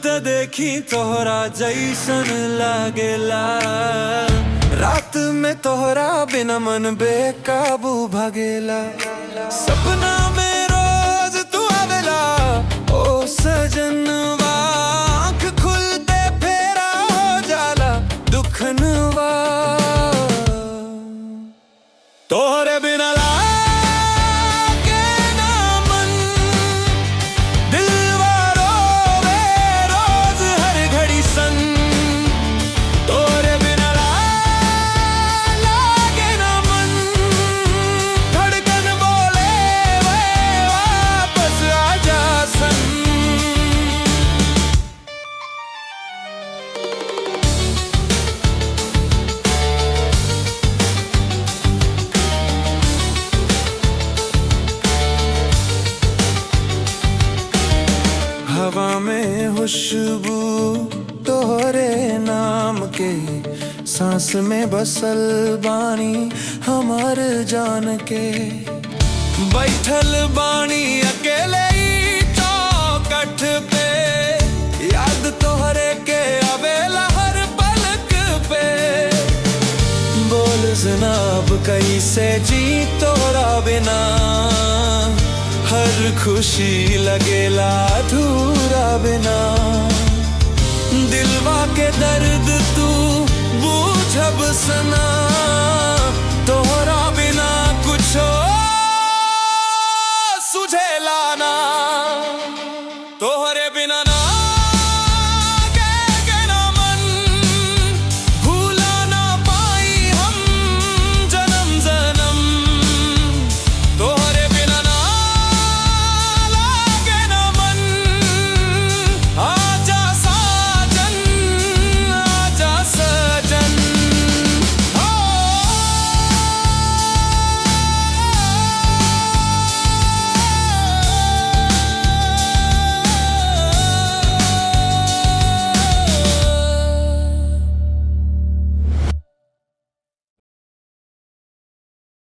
त देखी तोहरा जैसन लागेला। रात में तोहरा बिना मन बेकाबू भागेला। सपना में रोज तू आवेला ओ सजनवा, आँख खुलते फेरा हो जाला दुखनवा। तोहरे बिना लागे ना मन, दिलवा रोवे रोज हर घड़ी सन। तोहरे बिना लागे ना मन, धड़कन बोले वे वापस आजा सन। हवा में खुशबू तोहरे नाम के, सांस में बसल बानी हमार जान के। बैठल बानी अकेले ही चौखट पे, याद तोहरे के आवेला हर पलक पे। बोल जनाब कैसे जी तोरा बिना, हर खुशी लगेला अधूरा बिना। दिलवा के दर्द तू बूझब सना।